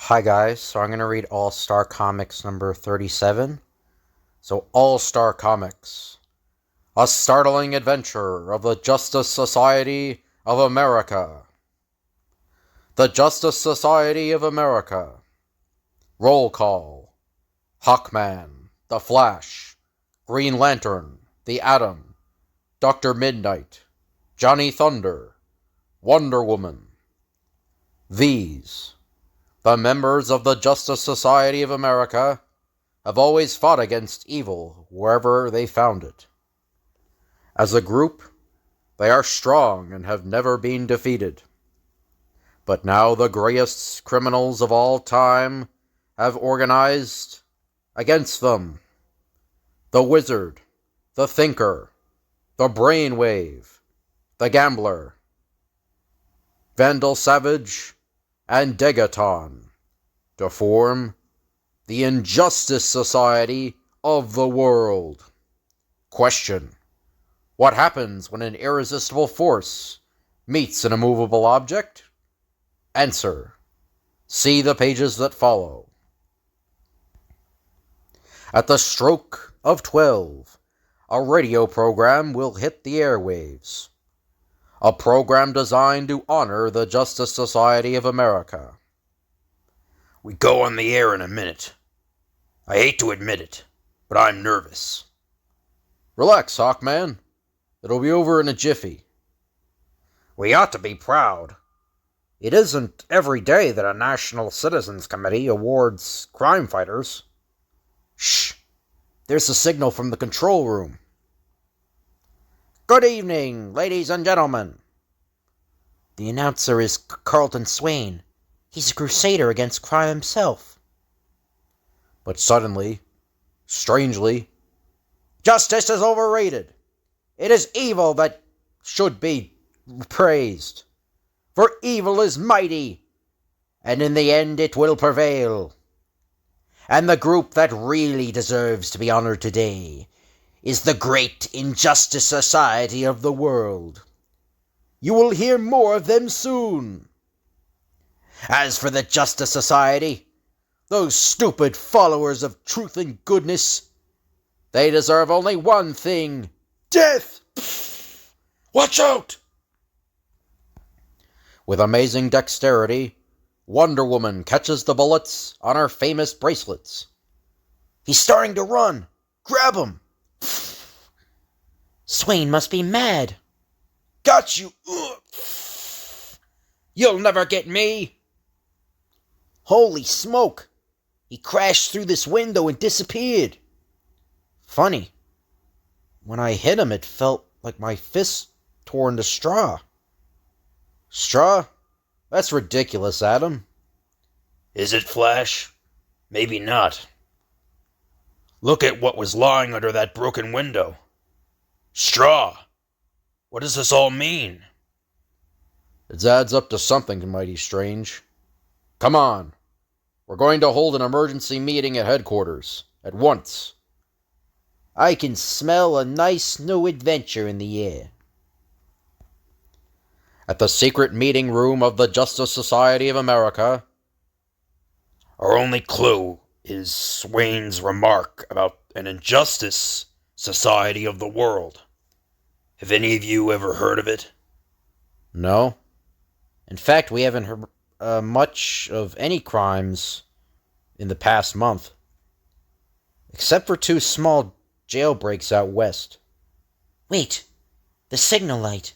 Hi guys, so I'm going to read All-Star Comics number 37. So All-Star Comics. A startling adventure of the Justice Society of America. The Justice Society of America. Roll call. Hawkman, The Flash, Green Lantern, The Atom, Dr. Mid-Nite, Johnny Thunder, Wonder Woman. These, the members of the Justice Society of America, have always fought against evil wherever they found it. As a group, they are strong and have never been defeated. But now the grayest criminals of all time have organized against them. The Wizard, the Thinker, the Brainwave, the Gambler, Vandal Savage, and Degaton, to form the Injustice Society of the world. Question: what happens when an irresistible force meets an immovable object? Answer: see the pages that follow. At the stroke of 12, a radio program will hit the airwaves. A program designed to honor the Justice Society of America. We go on the air in a minute. I hate to admit it, but I'm nervous. Relax, Hawkman. It'll be over in a jiffy. We ought to be proud. It isn't every day that a National Citizens Committee awards crime fighters. Shh! There's a signal from the control room. Good evening, ladies and gentlemen. The announcer is Carlton Swain. He's a crusader against crime himself. But suddenly, strangely, justice is overrated. It is evil that should be praised. For evil is mighty, and in the end it will prevail. And the group that really deserves to be honored today is the great Injustice Society of the world. You will hear more of them soon. As for the Justice Society, those stupid followers of truth and goodness, they deserve only one thing: death! Pfft. Watch out! With amazing dexterity, Wonder Woman catches the bullets on her famous bracelets. He's starting to run. Grab him! Swain must be mad. Got you! You'll never get me! Holy smoke! He crashed through this window and disappeared. Funny. When I hit him, it felt like my fist tore into straw. Straw? That's ridiculous, Adam. Is it, Flash? Maybe not. Look at what was lying under that broken window. Straw! What does this all mean? It adds up to something mighty strange. Come on. We're going to hold an emergency meeting at headquarters. At once. I can smell a nice new adventure in the air. At the secret meeting room of the Justice Society of America. Our only clue is Swain's remark about an Injustice Society of the world. Have any of you ever heard of it? No. In fact, we haven't heard much of any crimes in the past month. Except for 2 small jailbreaks out west. Wait, the signal light.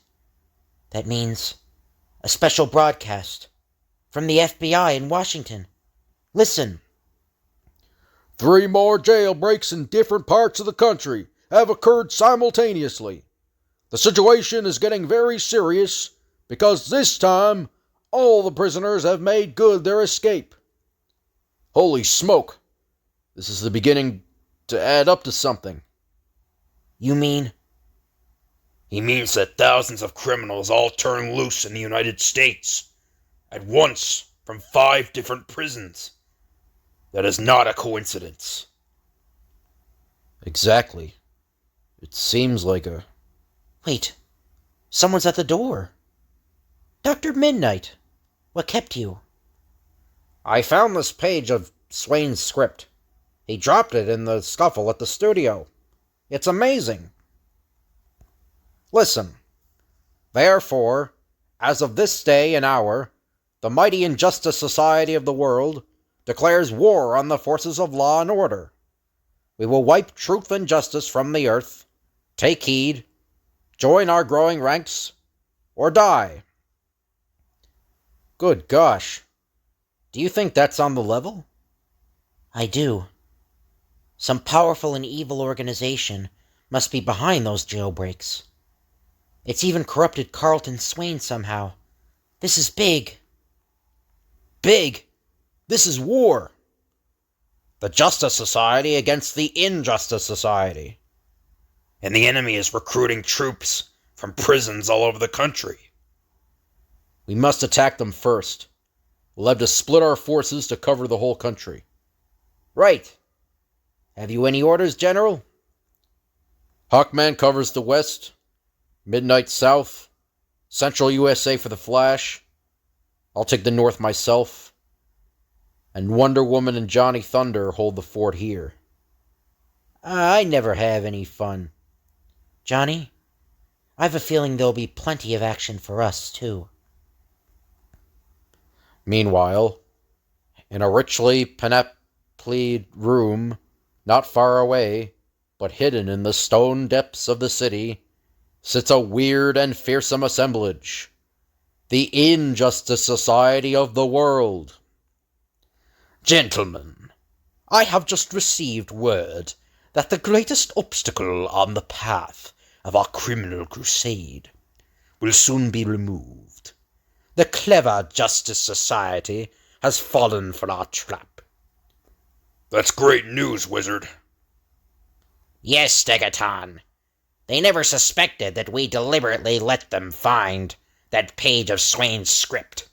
That means a special broadcast from the FBI in Washington. Listen. 3 more jailbreaks in different parts of the country have occurred simultaneously. The situation is getting very serious because this time all the prisoners have made good their escape. Holy smoke! This is the beginning to add up to something. You mean? He means that thousands of criminals all turn loose in the United States at once from 5 different prisons. That is not a coincidence. Exactly. It seems like a... Wait, someone's at the door. Dr. Mid-Nite, what kept you? I found this page of Swain's script. He dropped it in the scuffle at the studio. It's amazing. Listen. Therefore, as of this day and hour, the mighty Injustice Society of the world declares war on the forces of law and order. We will wipe truth and justice from the earth, take heed, join our growing ranks, or die. Good gosh. Do you think that's on the level? I do. Some powerful and evil organization must be behind those jailbreaks. It's even corrupted Carlton Swain somehow. This is big. Big? This is war. The Justice Society against the Injustice Society. And the enemy is recruiting troops from prisons all over the country. We must attack them first. We'll have to split our forces to cover the whole country. Right. Have you any orders, General? Hawkman covers the west, Mid-Nite south, Central USA for the Flash. I'll take the north myself. And Wonder Woman and Johnny Thunder hold the fort here. I never have any fun. Johnny, I have a feeling there'll be plenty of action for us, too. Meanwhile, in a richly panoplied room, not far away, but hidden in the stone depths of the city, sits a weird and fearsome assemblage. The Injustice Society of the world. Gentlemen, I have just received word that the greatest obstacle on the path of our criminal crusade will soon be removed. The clever Justice Society has fallen for our trap. That's great news, Wizard. Yes, Stegaton. They never suspected that we deliberately let them find that page of Swain's script.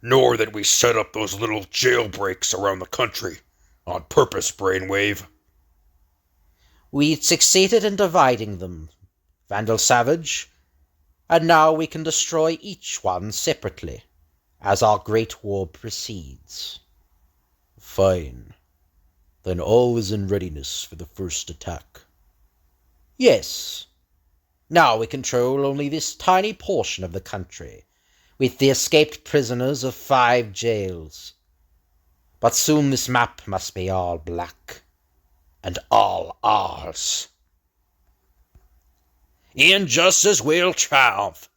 Nor that we set up those little jailbreaks around the country on purpose, Brainwave. We succeeded in dividing them, Vandal Savage, and now we can destroy each one separately, as our great war proceeds. Fine. Then all is in readiness for the first attack. Yes. Now we control only this tiny portion of the country, with the escaped prisoners of 5 jails. But soon this map must be all black, and all ours. Injustice will triumph.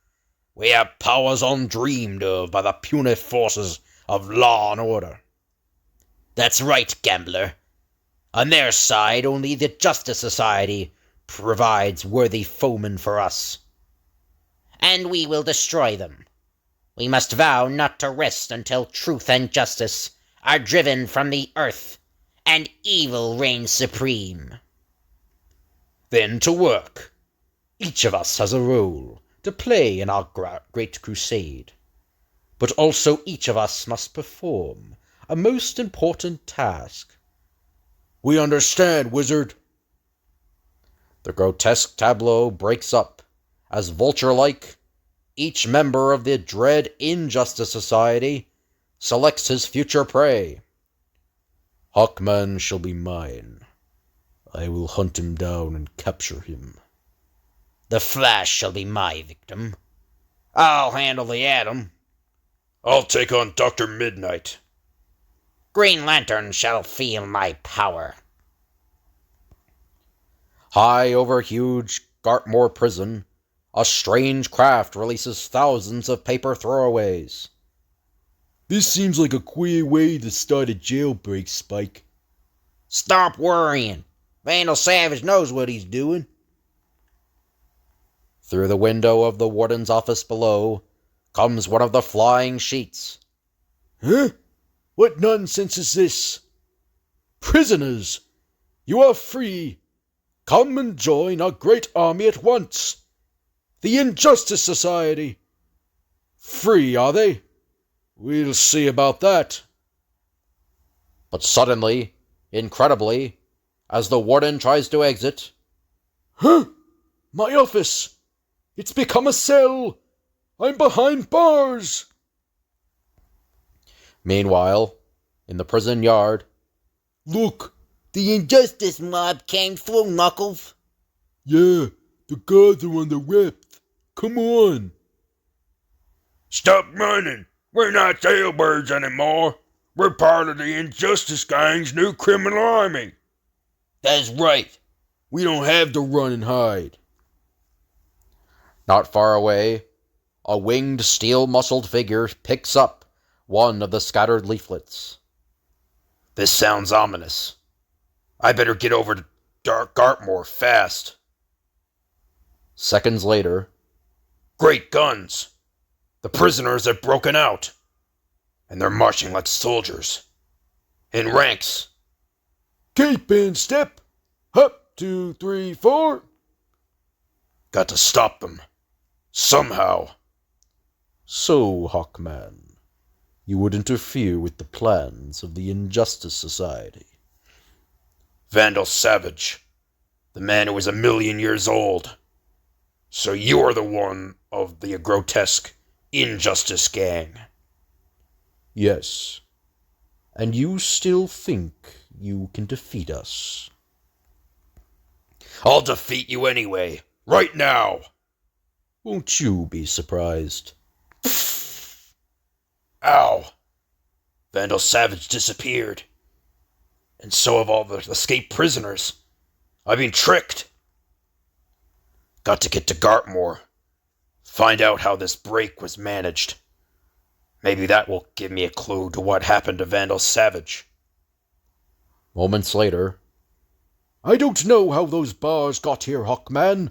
We have powers undreamed of by the puny forces of law and order. That's right, Gambler. On their side, only the Justice Society provides worthy foemen for us. And we will destroy them. We must vow not to rest until truth and justice are driven from the earth, and evil reigns supreme. Then to work. Each of us has a role to play in our great crusade. But also each of us must perform a most important task. We understand, Wizard. The grotesque tableau breaks up, as vulture-like, each member of the dread Injustice Society selects his future prey. Hawkman shall be mine. I will hunt him down and capture him. The Flash shall be my victim. I'll handle the Atom. I'll take on Dr. Mid-Nite. Green Lantern shall feel my power. High over huge Gartmore prison, a strange craft releases thousands of paper throwaways. This seems like a queer way to start a jailbreak, Spike. Stop worrying. Vandal Savage knows what he's doing. Through the window of the warden's office below comes one of the flying sheets. Huh? What nonsense is this? Prisoners, you are free. Come and join our great army at once. The Injustice Society. Free, are they? We'll see about that. But suddenly, incredibly, as the warden tries to exit... Huh? My office! It's become a cell! I'm behind bars! Meanwhile, in the prison yard, Look! The injustice mob came through, Knuckles. Yeah, the guards are on the rep. Come on! Stop running! We're not jailbirds anymore. We're part of the Injustice Gang's new criminal army. That's right. We don't have to run and hide. not far away, a winged, steel-muscled figure picks up one of the scattered leaflets. This sounds ominous. I better get over to Gartmore fast. Seconds later, Great guns! The prisoners have broken out, and they're marching like soldiers. In ranks. Keep in step. Up, 2, 3, 4. Got to stop them. Somehow. so, Hawkman, you would interfere with the plans of the Injustice Society. Vandal Savage. The man who is 1,000,000 years old. So you're the one of the grotesque Injustice Gang. Yes, and you still think you can defeat us? I'll defeat you anyway. Right now. Won't you be surprised? Ow. Vandal Savage disappeared. And so have all the escaped prisoners. I've been tricked. Got to get to Gartmore. Find out how this break was managed. Maybe that will give me a clue to what happened to Vandal Savage. Moments later, I don't know how those bars got here, Hawkman,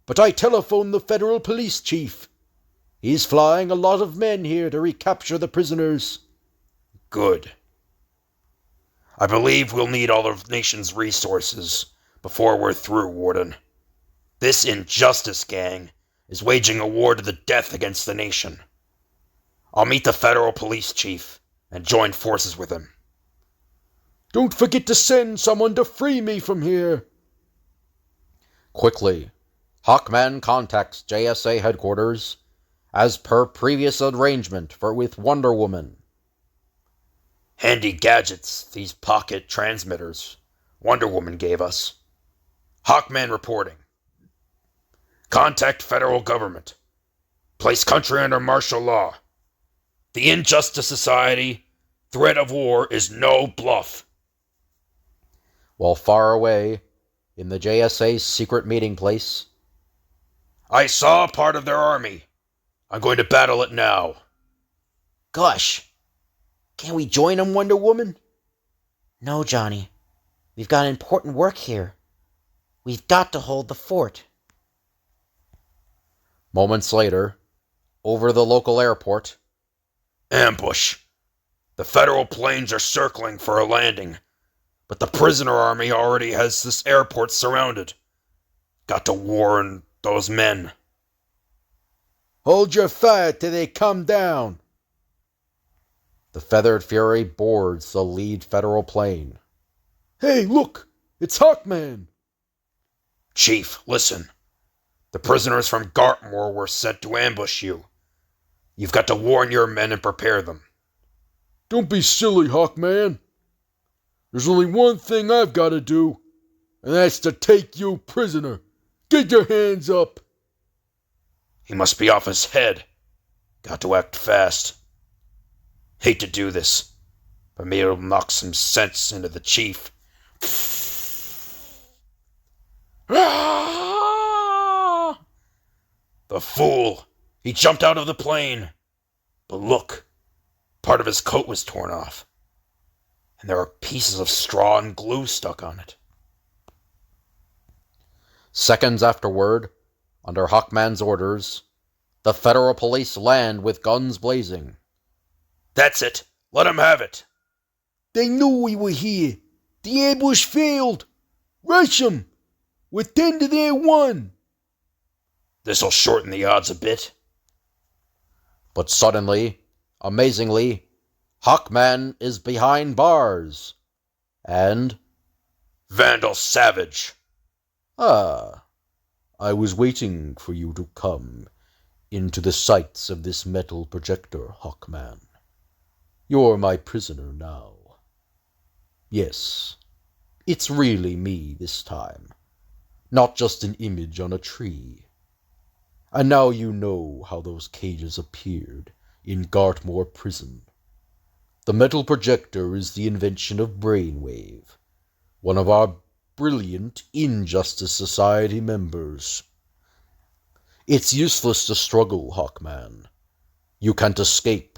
but I telephoned the federal police chief. He's flying a lot of men here to recapture the prisoners. Good. I believe we'll need all the nation's resources before we're through, Warden. This Injustice Gang is waging a war to the death against the nation. I'll meet the federal police chief and join forces with him. Don't forget to send someone to free me from here. quickly, Hawkman contacts JSA headquarters as per previous arrangement with Wonder Woman. Handy gadgets, these pocket transmitters Wonder Woman gave us. Hawkman reporting. Contact federal government. Place country under martial law. The Injustice Society threat of war is no bluff. While far away, in the JSA's secret meeting place, I saw part of their army. I'm going to battle it now. Gosh, can't we join them, Wonder Woman? No, Johnny. We've got important work here. We've got to hold the fort. moments later, over the local airport, Ambush. The federal planes are circling for a landing, but the prisoner army already has this airport surrounded. Got to warn those men. Hold your fire till they come down. the Feathered Fury boards the lead federal plane. Hey, look! It's Hawkman! Chief, listen. The prisoners from Gartmore were sent to ambush you. You've got to warn your men and prepare them. Don't be silly, Hawkman. There's only one thing I've got to do, and that's to take you prisoner. Get your hands up. He must be off his head. Got to act fast. Hate to do this, but maybe it'll knock some sense into the chief. The fool! He jumped out of the plane. But look, part of his coat was torn off. And there are pieces of straw and glue stuck on it. Seconds afterward, under Hawkman's orders, the federal police land with guns blazing. That's it. Let him have it. They knew we were here. The ambush failed. Rush 'em. We're 10 to their 1. This'll shorten the odds a bit. But suddenly, amazingly, Hawkman is behind bars. And, Vandal Savage. I was waiting for you to come into the sights of this metal projector, Hawkman. You're my prisoner now. Yes, it's really me this time, not just an image on a tree. And now you know how those cages appeared in Gartmore Prison. The metal projector is the invention of Brainwave, one of our brilliant Injustice Society members. It's useless to struggle, Hawkman. You can't escape,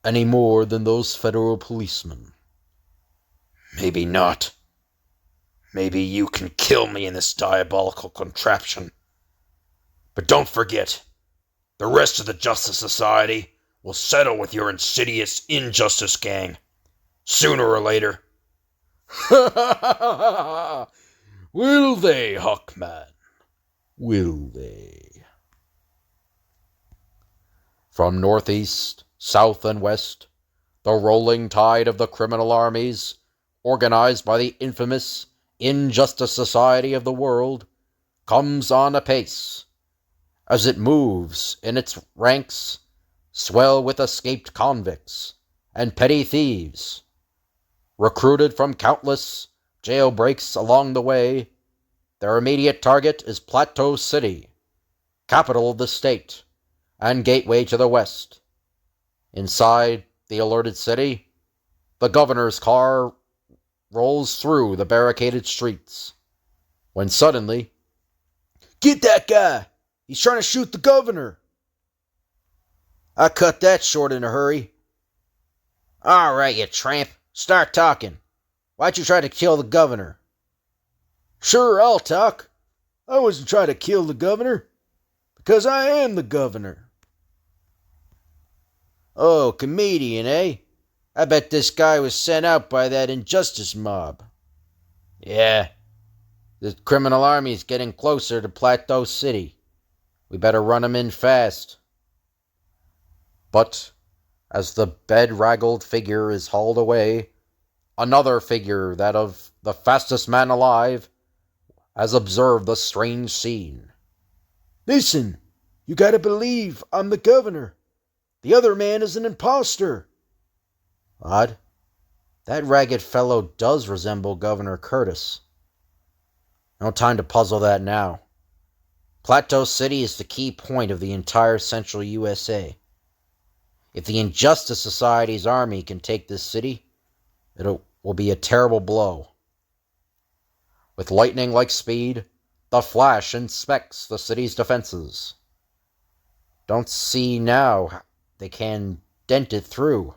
any more than those federal policemen. Maybe not. Maybe you can kill me in this diabolical contraption. But don't forget, the rest of the Justice Society will settle with your insidious Injustice Gang. Sooner or later. Will they, Hawkman? Will they? From northeast, south, and west, the rolling tide of the criminal armies, organized by the infamous Injustice Society of the world, comes on apace. As it moves in its ranks, swell with escaped convicts and petty thieves. Recruited from countless jailbreaks along the way, their immediate target is Plateau City, capital of the state and gateway to the west. Inside the alerted city, the governor's car rolls through the barricaded streets, when suddenly, "Get that guy! He's trying to shoot the governor!" I cut that short in a hurry. All right, you tramp. Start talking. Why'd you try to kill the governor? Sure, I'll talk. I wasn't trying to kill the governor, because I am the governor. Oh, comedian, eh? I bet this guy was sent out by that injustice mob. Yeah, the criminal army's getting closer to Plateau City. We better run 'em in fast. But as the bedraggled figure is hauled away, another figure, that of the fastest man alive, has observed the strange scene. Listen, you gotta believe I'm the governor. The other man is an imposter. Odd. That ragged fellow does resemble Governor Curtis. No time to puzzle that now. Plateau City is the key point of the entire central USA. If the Injustice Society's army can take this city, it will be a terrible blow. With lightning-like speed, the Flash inspects the city's defenses. Don't see now they can dent it through.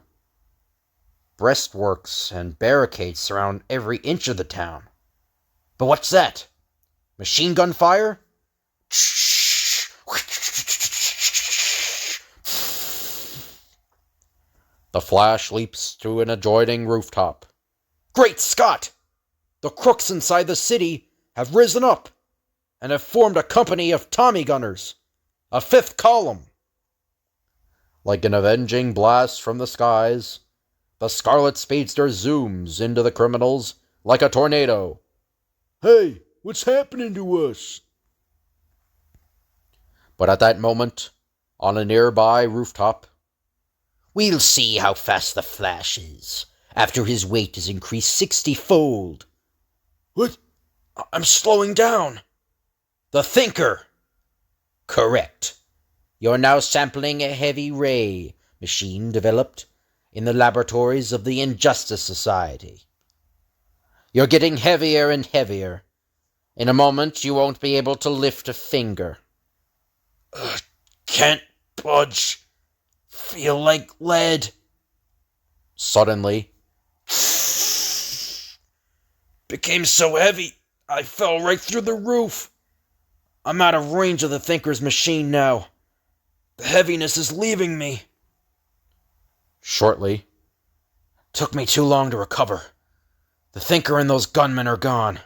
Breastworks and barricades surround every inch of the town. But what's that? Machine gun fire? The Flash leaps to an adjoining rooftop. Great Scott! The crooks inside the city have risen up and have formed a company of Tommy gunners, a fifth column. Like an avenging blast from the skies, the Scarlet Speedster zooms into the criminals like a tornado. Hey, what's happening to us? But at that moment, on a nearby rooftop, we'll see how fast the Flash is after his weight is increased 60-fold. What? I'm slowing down. The Thinker! Correct. You're now sampling a heavy ray machine developed in the laboratories of the Injustice Society. You're getting heavier and heavier. In a moment, you won't be able to lift a finger. Can't budge. Feel like lead. Suddenly, Became so heavy, I fell right through the roof. I'm out of range of the Thinker's machine now. The heaviness is leaving me. Shortly, took me too long to recover. The Thinker and those gunmen are gone.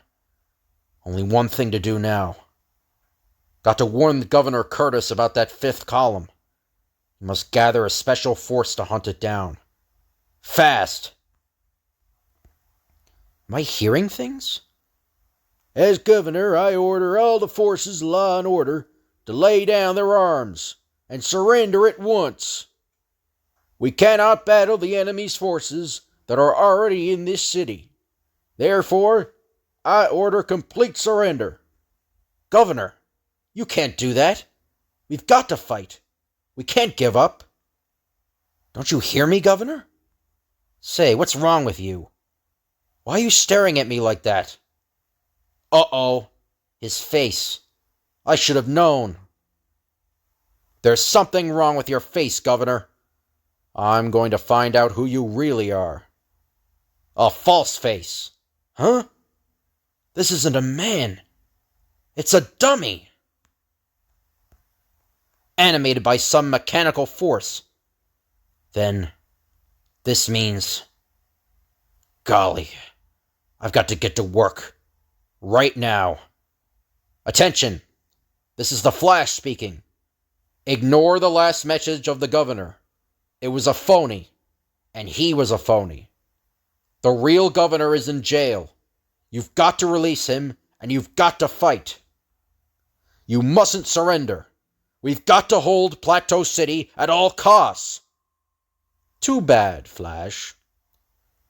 Only one thing to do now. Got to warn Governor Curtis about that fifth column. He must gather a special force to hunt it down. Fast! Am I hearing things? As governor, I order all the forces of law and order to lay down their arms and surrender at once. We cannot battle the enemy's forces that are already in this city. Therefore, I order complete surrender. Governor, you can't do that. We've got to fight. We can't give up. Don't you hear me, Governor? Say, what's wrong with you? Why are you staring at me like that? Uh-oh, his face. I should have known. There's something wrong with your face, Governor. I'm going to find out who you really are. A false face. Huh? This isn't a man. It's a dummy. Animated by some mechanical force. Then, this means... Golly, I've got to get to work. Right now. Attention! This is the Flash speaking. Ignore the last message of the governor. It was a phony. And he was a phony. The real governor is in jail. You've got to release him, and you've got to fight. You mustn't surrender. We've got to hold Plateau City at all costs. Too bad, Flash.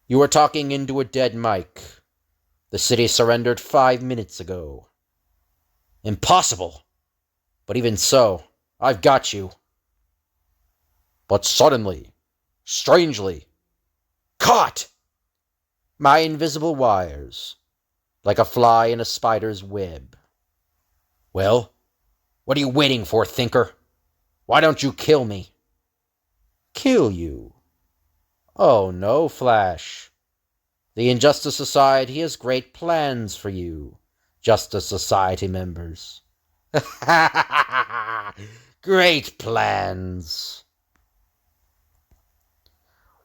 You were talking into a dead mic. The city surrendered 5 minutes ago. Impossible. But even so, I've got you. But suddenly, strangely, caught! My invisible wires, like a fly in a spider's web. Well, what are you waiting for, thinker? Why don't you kill me? Kill you? Oh no, Flash. The Injustice Society has great plans for you, Justice Society members. Great plans.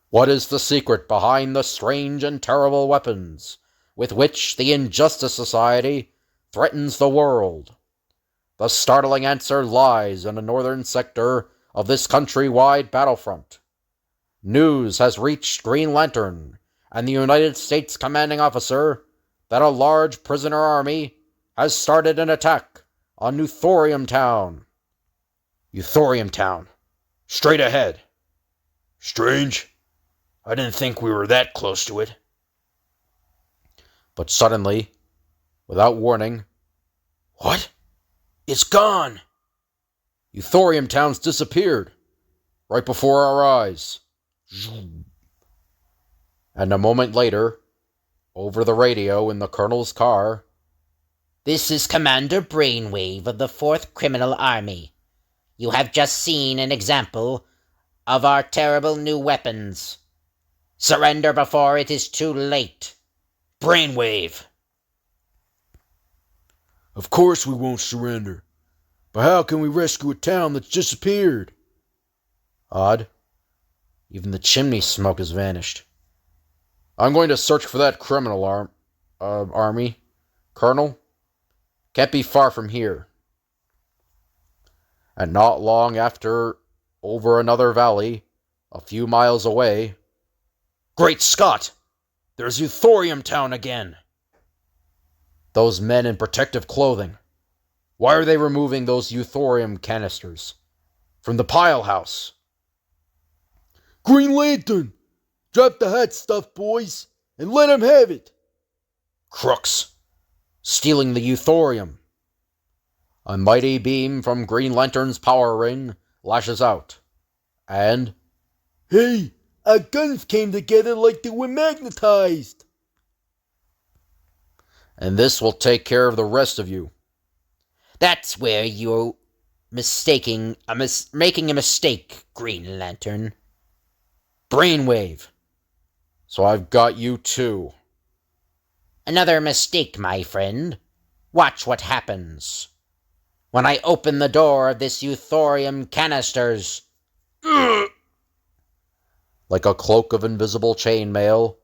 What is the secret behind the strange and terrible weapons with which the Injustice Society threatens the world? The startling answer lies in the northern sector of this countrywide battlefront. News has reached Green Lantern and the United States commanding officer that a large prisoner army has started an attack on Euthorium Town. Euthorium Town. Straight ahead. Strange. I didn't think we were that close to it. But suddenly, without warning... What? It's gone! Euthorium Town's disappeared, right before our eyes. And a moment later, over the radio in the Colonel's car... This is Commander Brainwave of the 4th Criminal Army. You have just seen an example of our terrible new weapons. Surrender before it is too late. Brainwave. Of course we won't surrender. But how can we rescue a town that's disappeared? Odd. Even the chimney smoke has vanished. I'm going to search for that criminal army. Colonel? Can't be far from here. And not long after, over another valley, a few miles away... Great Scott! There's Euthorium Town again! Those men in protective clothing. Why are they removing those Euthorium canisters from the pile house? Green Lantern! Drop the hot stuff, boys, and let 'em have it! Crooks! Stealing the Euthorium. A mighty beam from Green Lantern's power ring lashes out. And... Hey! Our guns came together like they were magnetized! And this will take care of the rest of you. That's where you're making a mistake, Green Lantern. Brainwave. So I've got you too. Another mistake, my friend. Watch what happens. When I open the door of this Euthorium canisters... Like a cloak of invisible chainmail,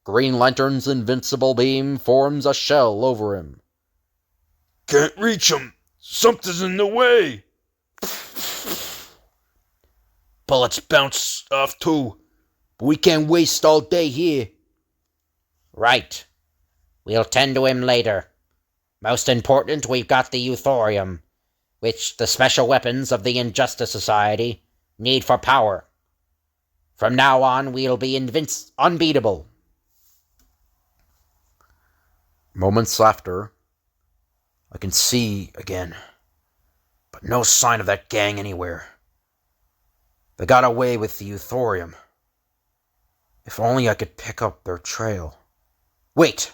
Green Lantern's invincible beam forms a shell over him. Can't reach him. Something's in the way. Bullets bounce off too, but we can't waste all day here. Right. We'll tend to him later. Most important, we've got the Euthorium, which the special weapons of the Injustice Society need for power. From now on, we'll be unbeatable. Moments after, I can see again, but no sign of that gang anywhere. They got away with the euthorium. If only I could pick up their trail. Wait!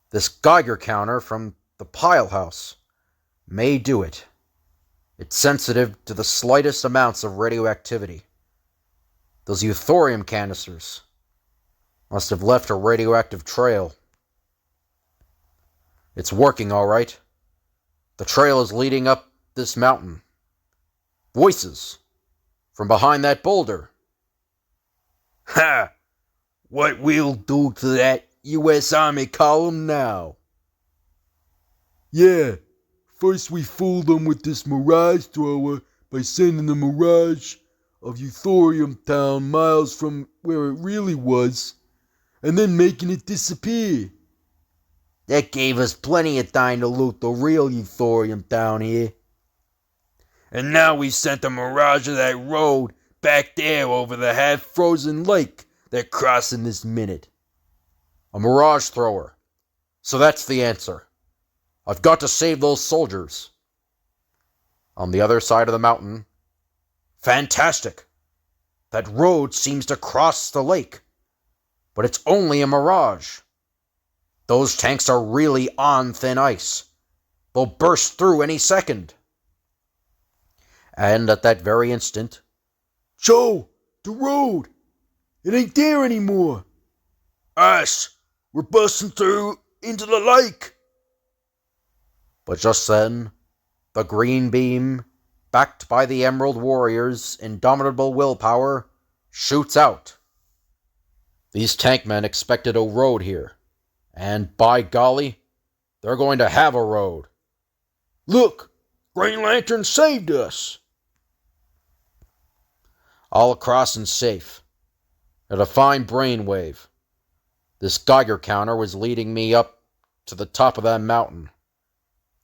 This Geiger counter from the pile house may do it. It's sensitive to the slightest amounts of radioactivity. Those euthorium canisters must have left a radioactive trail. It's working all right. The trail is leading up this mountain. Voices from behind that boulder. Ha! What we'll do to that U.S. Army column now? Yeah, first we fooled them with this mirage thrower by sending a mirage of Euthorium Town miles from where it really was, and then making it disappear. That gave us plenty of time to loot the real Euthorium Town here. And now we sent a mirage of that road back there over the half-frozen lake they're crossing this minute. A mirage thrower. So that's the answer. I've got to save those soldiers. On the other side of the mountain. Fantastic! That road seems to cross the lake. But it's only a mirage. Those tanks are really on thin ice. They'll burst through any second. And at that very instant, Joe, the road! It ain't there anymore! Us! We're busting through into the lake! but just then, the green beam, backed by the Emerald Warriors' indomitable willpower, shoots out. These tankmen expected a road here, and by golly, they're going to have a road. Look! Green Lantern saved us! All across and safe. At a fine brainwave. This Geiger counter was leading me up to the top of that mountain.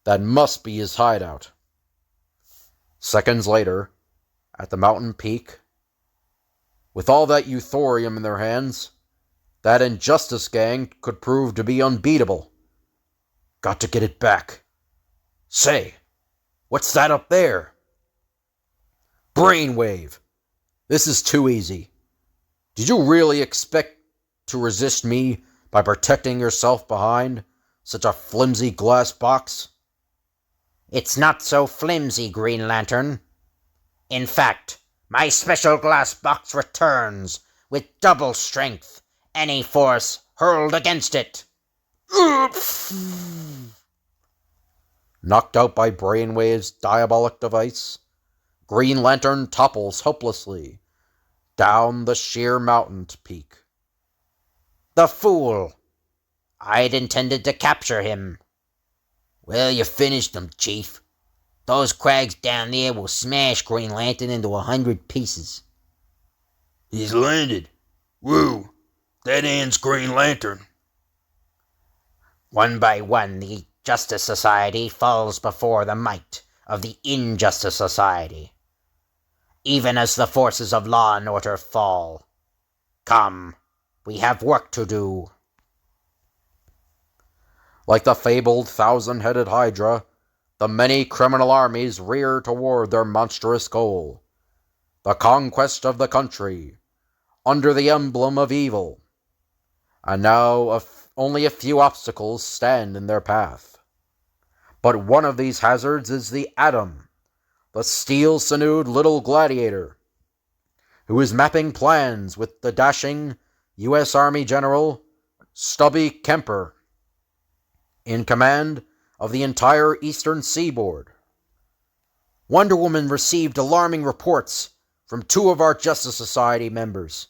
That must be his hideout. Seconds later, at the mountain peak, with all that euthorium in their hands, that Injustice gang could prove to be unbeatable. Got to get it back. Say, what's that up there? Brainwave. This is too easy. Did you really expect to resist me by protecting yourself behind such a flimsy glass box? It's not so flimsy, Green Lantern. In fact, my special glass box returns with double strength any force hurled against it. Knocked out by Brainwave's diabolic device, Green Lantern topples hopelessly down the sheer mountain peak. The fool! I'd intended to capture him. Well, you finished them, Chief. Those crags down there will smash Green Lantern into 100 pieces. He's landed. Woo! That ends Green Lantern. One by one, the Justice Society falls before the might of the Injustice Society. Even as the forces of law and order fall. Come, we have work to do. Like the fabled thousand-headed Hydra, the many criminal armies rear toward their monstrous goal, the conquest of the country, under the emblem of evil. And now only a few obstacles stand in their path. But one of these hazards is the Atom, the steel-sinewed little gladiator, who is mapping plans with the dashing U.S. Army General Stubby Kemper, in command of the entire eastern seaboard. Wonder Woman received alarming reports from two of our Justice Society members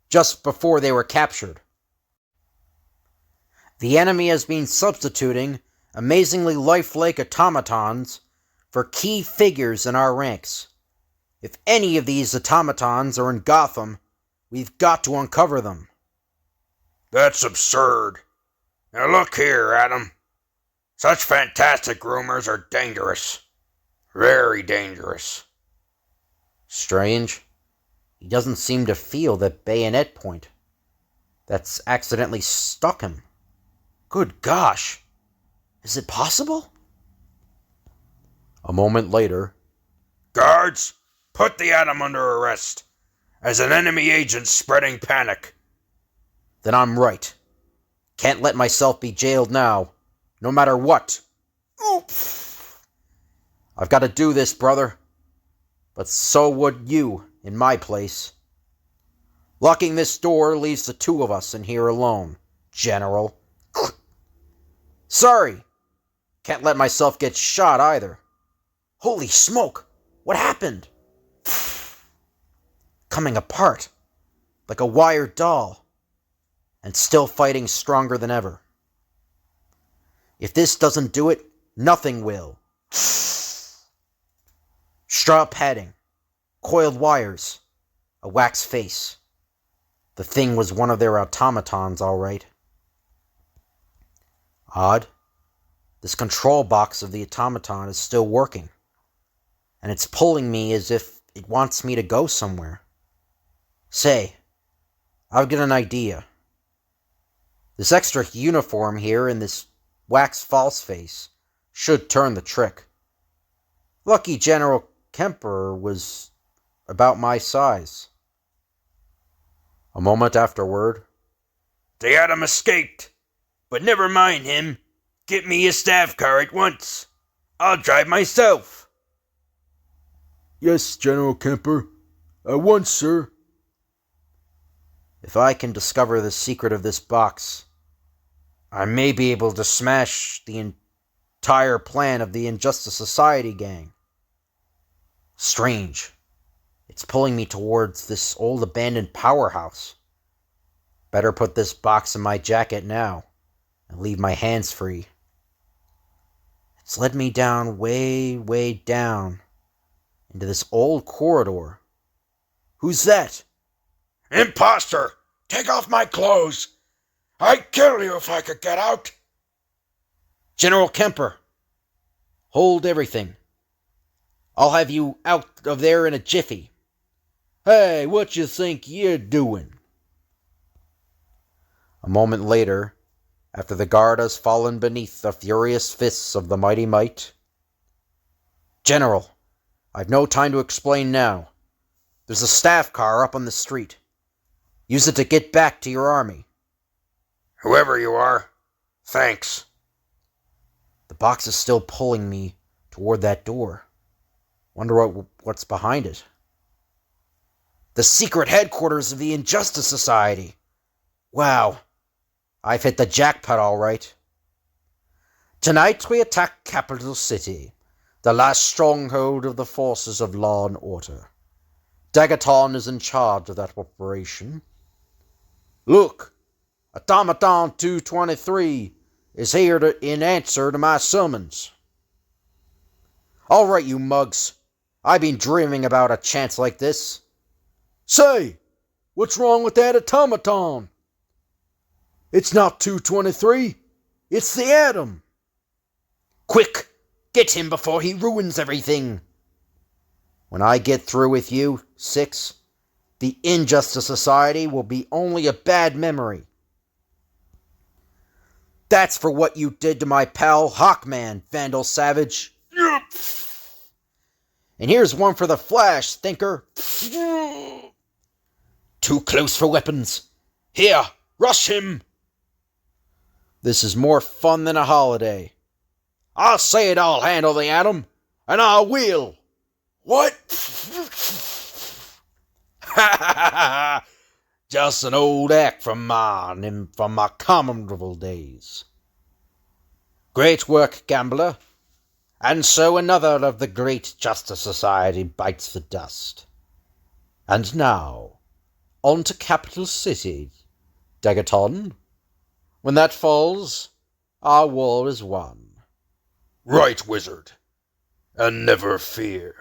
just before they were captured. The enemy has been substituting amazingly lifelike automatons for key figures in our ranks. If any of these automatons are in Gotham, we've got to uncover them. That's absurd. Now look here, Adam. Such fantastic rumors are dangerous. Very dangerous. Strange. He doesn't seem to feel the bayonet point that's accidentally stuck him. Good gosh! Is it possible? A moment later, Guards, put the Atom under arrest as an enemy agent spreading panic. Then I'm right. Can't let myself be jailed now, no matter what. Oof. I've got to do this, brother. But so would you, in my place. Locking this door leaves the two of us in here alone, General. Sorry. Can't let myself get shot either. Holy smoke! What happened? Coming apart, like a wire doll, and still fighting stronger than ever. If this doesn't do it, nothing will. Straw padding, coiled wires, a wax face. The thing was one of their automatons, all right. Odd. This control box of the automaton is still working, and it's pulling me as if it wants me to go somewhere. Say, I've got an idea. This extra uniform here and this wax false face should turn the trick. Lucky General Kemper was about my size. a moment afterward, The Atom escaped, but never mind him. Get me a staff car at once. I'll drive myself. Yes, General Kemper. At once, sir. If I can discover the secret of this box, I may be able to smash the entire plan of the Injustice Society gang. Strange. It's pulling me towards this old abandoned powerhouse. Better put this box in my jacket now and leave my hands free. It's led me down, way, way down, into this old corridor. Who's that? Imposter! Take off my clothes! I'd kill you if I could get out! General Kemper, hold everything. I'll have you out of there in a jiffy. Hey, what you think you're doing? a moment later, after the guard has fallen beneath the furious fists of the mighty Might. General, I've no time to explain now. There's a staff car up on the street. Use it to get back to your army. Whoever you are, thanks. The box is still pulling me toward that door. Wonder what's behind it. The secret headquarters of the Injustice Society. Wow, I've hit the jackpot all right. Tonight we attack Capital City, the last stronghold of the forces of law and order. Dagaton is in charge of that operation. Look, Automaton 223 is here in answer to my summons. All right, you mugs. I've been dreaming about a chance like this. Say, what's wrong with that automaton? It's not 223. It's the Atom. Quick, get him before he ruins everything. When I get through with you, Six, the Injustice Society will be only a bad memory. That's for what you did to my pal Hawkman, Vandal Savage. And here's one for the Flash, Thinker. Too close for weapons. Here, rush him! This is more fun than a holiday. I'll say it, I'll handle the Atom, and I will. What? Just an old act from my commonwealth days. Great work, Gambler. And so another of the great Justice Society bites the dust. And now, on to Capital City, Dagaton. When that falls, our war is won. Right, wizard. And never fear.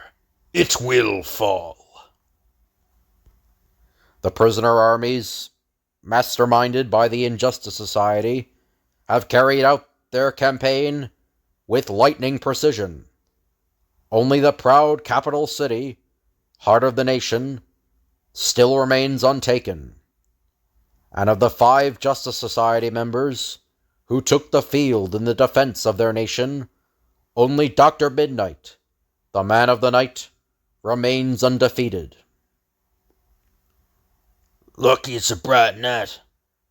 It will fall. The prisoner armies, masterminded by the Injustice Society, have carried out their campaign with lightning precision. Only the proud capital city, heart of the nation, still remains untaken. And of the 5 Justice Society members who took the field in the defense of their nation, only Dr. Mid-Nite, the man of the night, remains undefeated. Lucky it's a bright night.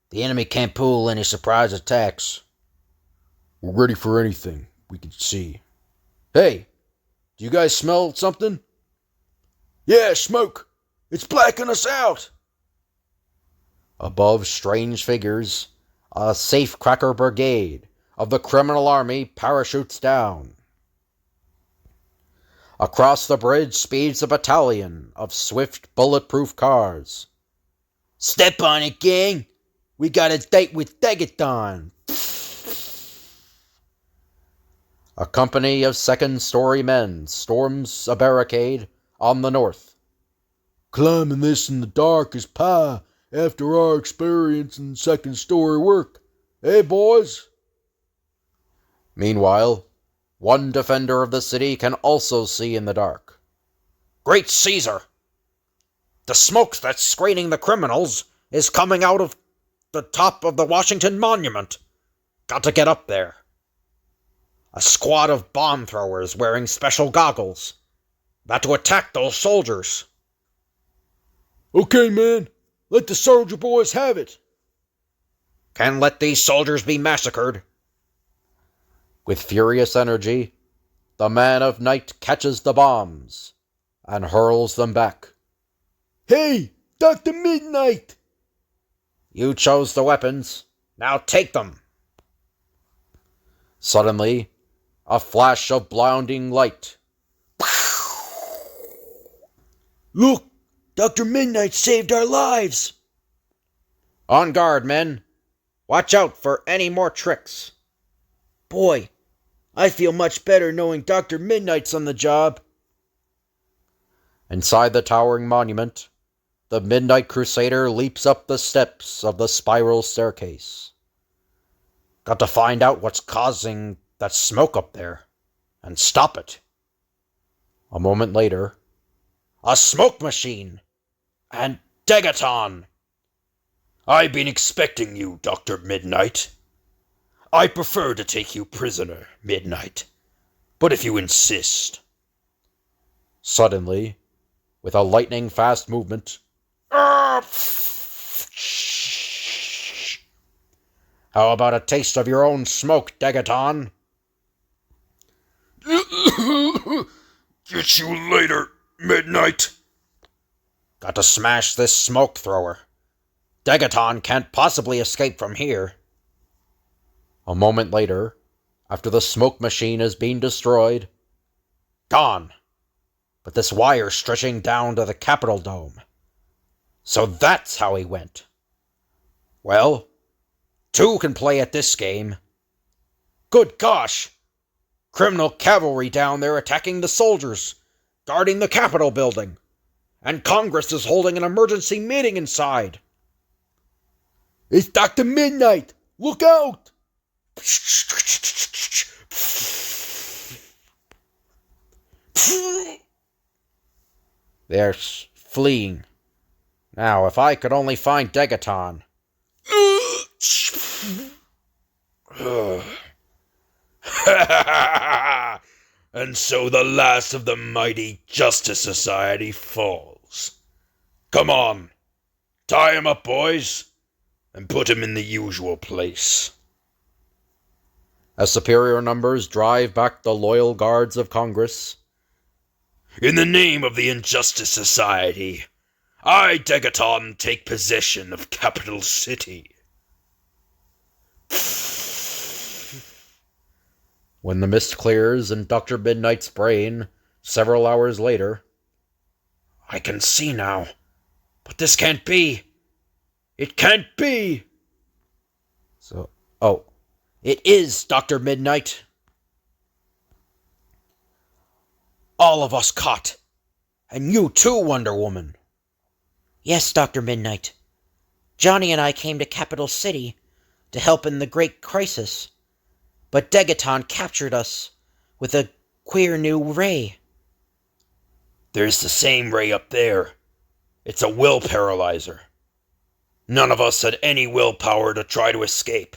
The enemy can't pull any surprise attacks. We're ready for anything we can see. Hey, do you guys smell something? Yeah, smoke. It's blacking us out. Above strange figures, a safecracker brigade of the criminal army parachutes down. Across the bridge speeds a battalion of swift, bulletproof cars. Step on it, gang. We got a date with Degaton. A company of second-story men storms a barricade on the north. Climbing this in the dark is pie after our experience in second-story work. Hey, boys? Meanwhile, one defender of the city can also see in the dark. Great Caesar! The smoke that's screening the criminals is coming out of the top of the Washington Monument. Got to get up there. A squad of bomb throwers wearing special goggles. About to attack those soldiers. Okay, man. Let the soldier boys have it. Can't let these soldiers be massacred. With furious energy, the man of night catches the bombs and hurls them back. Hey, Dr. Mid-Nite! You chose the weapons. Now take them. Suddenly, a flash of blinding light. Look! Dr. Mid-Nite saved our lives! On guard, men. Watch out for any more tricks. Boy, I feel much better knowing Dr. Mid-Nite's on the job. Inside the towering monument, the Midnight Crusader leaps up the steps of the spiral staircase. Got to find out what's causing that smoke up there, and stop it. A moment later, a smoke machine! And Degaton! I've been expecting you, Dr. Mid-Nite. I prefer to take you prisoner, Mid-Nite, but if you insist. Suddenly, with a lightning-fast movement, how about a taste of your own smoke, Degaton? Get you later, Mid-Nite. Got to smash this smoke thrower. Degaton can't possibly escape from here. A moment later, after the smoke machine has been destroyed, gone. But this wire stretching down to the Capitol Dome. So that's how he went. Well, 2 can play at this game. Good gosh! Criminal cavalry down there attacking the soldiers, guarding the Capitol building, and Congress is holding an emergency meeting inside. It's Dr. Mid-Nite! Look out! They're fleeing. Now, if I could only find Degaton. And so the last of the mighty Justice Society falls. Come on, tie him up, boys, and put him in the usual place. As superior numbers drive back the loyal guards of Congress, in the name of the Injustice Society, I, Degaton, take possession of Capital City. When the mist clears in Dr. Mid-Nite's brain several hours later, I can see now, but this can't be. It can't be. It is Dr. Mid-Nite. All of us caught. And you too, Wonder Woman. Yes, Dr. Mid-Nite. Johnny and I came to Capital City to help in the Great Crisis, but Degaton captured us with a queer new ray. There's the same ray up there. It's a will paralyzer. None of us had any willpower to try to escape.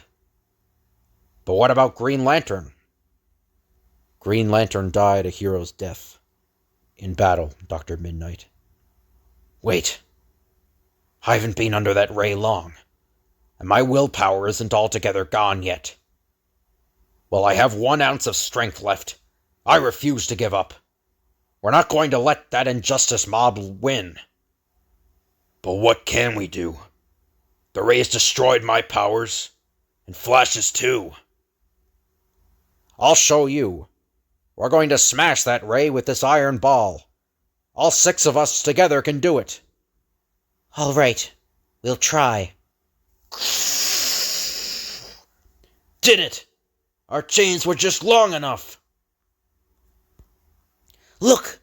But what about Green Lantern? Green Lantern died a hero's death. In battle, Dr. Mid-Nite. Wait. I haven't been under that ray long, and my willpower isn't altogether gone yet. While I have 1 ounce of strength left, I refuse to give up. We're not going to let that injustice mob win. But what can we do? The ray has destroyed my powers, and Flash's too. I'll show you. We're going to smash that ray with this iron ball. All 6 of us together can do it. All right, we'll try. Did it! Our chains were just long enough. Look!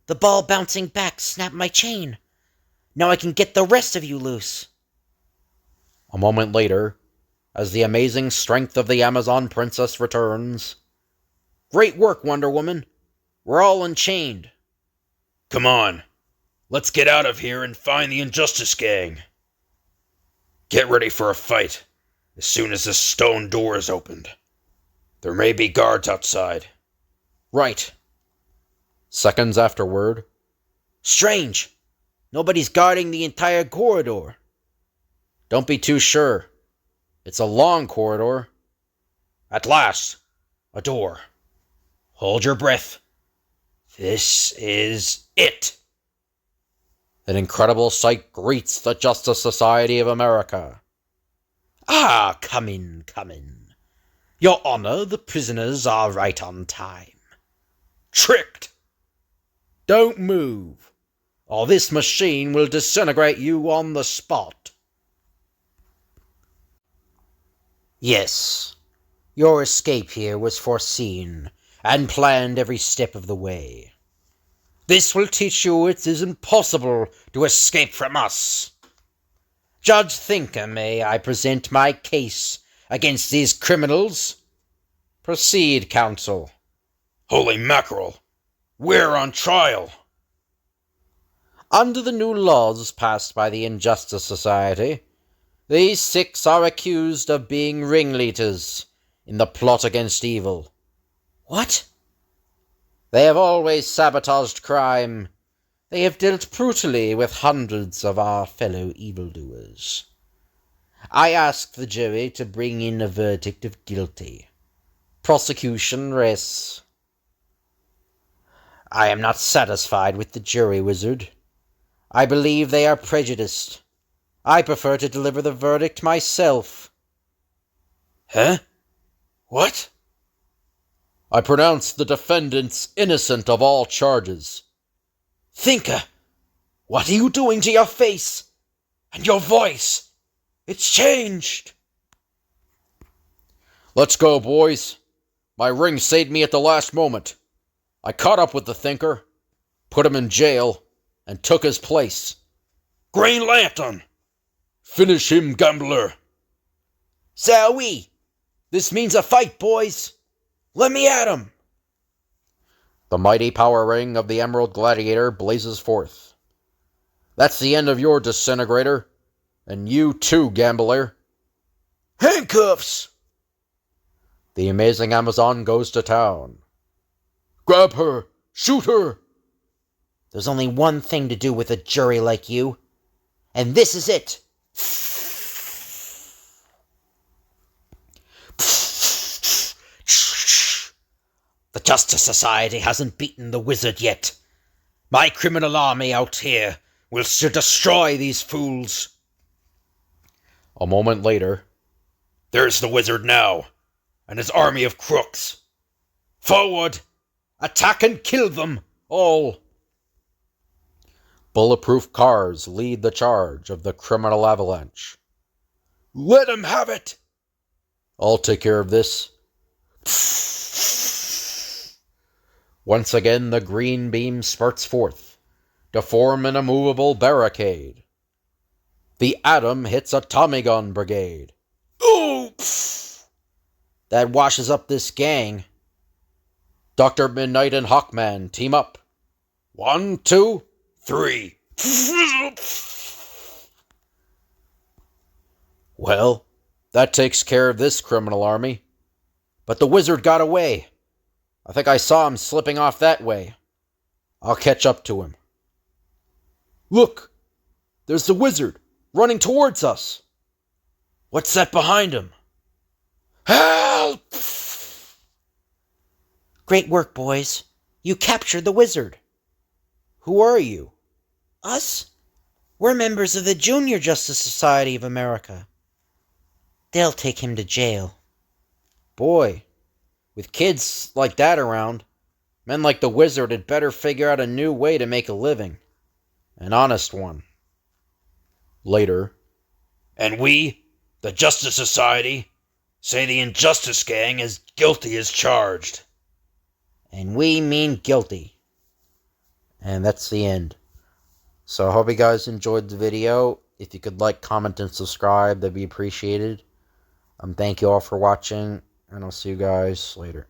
The ball bouncing back snapped my chain. Now I can get the rest of you loose. A moment later, as the amazing strength of the Amazon Princess returns. Great work, Wonder Woman. We're all unchained. Come on. Let's get out of here and find the Injustice Gang. Get ready for a fight as soon as this stone door is opened. There may be guards outside. Right. Seconds afterward. Strange. Nobody's guarding the entire corridor. Don't be too sure. It's a long corridor. At last, a door. Hold your breath. This is it. An incredible sight greets the Justice Society of America. Ah, come in, come in. Your Honor, the prisoners are right on time. Tricked! Don't move, or this machine will disintegrate you on the spot. Yes, your escape here was foreseen and planned every step of the way. This will teach you it is impossible to escape from us. Judge Thinker, may I present my case against these criminals? Proceed, counsel. Holy mackerel! We're on trial! Under the new laws passed by the Injustice Society, these 6 are accused of being ringleaders in the plot against evil. What? They have always sabotaged crime. They have dealt brutally with hundreds of our fellow evildoers. I ask the jury to bring in a verdict of guilty. Prosecution rests. I am not satisfied with the jury, Wizard. I believe they are prejudiced. I prefer to deliver the verdict myself. Huh? What? I pronounce the defendants innocent of all charges. Thinker, what are you doing to your face? And your voice? It's changed. Let's go, boys. My ring saved me at the last moment. I caught up with the Thinker, put him in jail, and took his place. Green Lantern! Finish him, gambler! So we. This means a fight, boys. Let me at him. The mighty power ring of the Emerald Gladiator blazes forth. That's the end of your disintegrator. And you too, gambler. Handcuffs! The amazing Amazon goes to town. Grab her! Shoot her! There's only one thing to do with a jury like you, and this is it. The Justice Society hasn't beaten the wizard yet. My criminal army out here will destroy these fools. A moment later. There's the wizard now, and his army of crooks. Forward! Attack and kill them all! Bulletproof cars lead the charge of the criminal avalanche. Let him have it! I'll take care of this. Once again, the green beam spurts forth to form an immovable barricade. The atom hits a Tommy gun brigade. Oops! That washes up this gang. Dr. Mid-Nite and Hawkman team up. 1, 2, 3. Well, that takes care of this criminal army. But the wizard got away. I think I saw him slipping off that way. I'll catch up to him. Look! There's the wizard, running towards us. What's that behind him? Help! Great work, boys. You captured the wizard. Who are you? Us? We're members of the Junior Justice Society of America. They'll take him to jail. Boy, with kids like that around, men like the wizard had better figure out a new way to make a living. An honest one. Later. And we, the Justice Society, say the Injustice Gang is guilty as charged. And we mean guilty. And that's the end. So I hope you guys enjoyed the video. If you could like, comment, and subscribe, that'd be appreciated. Thank you all for watching, and I'll see you guys later.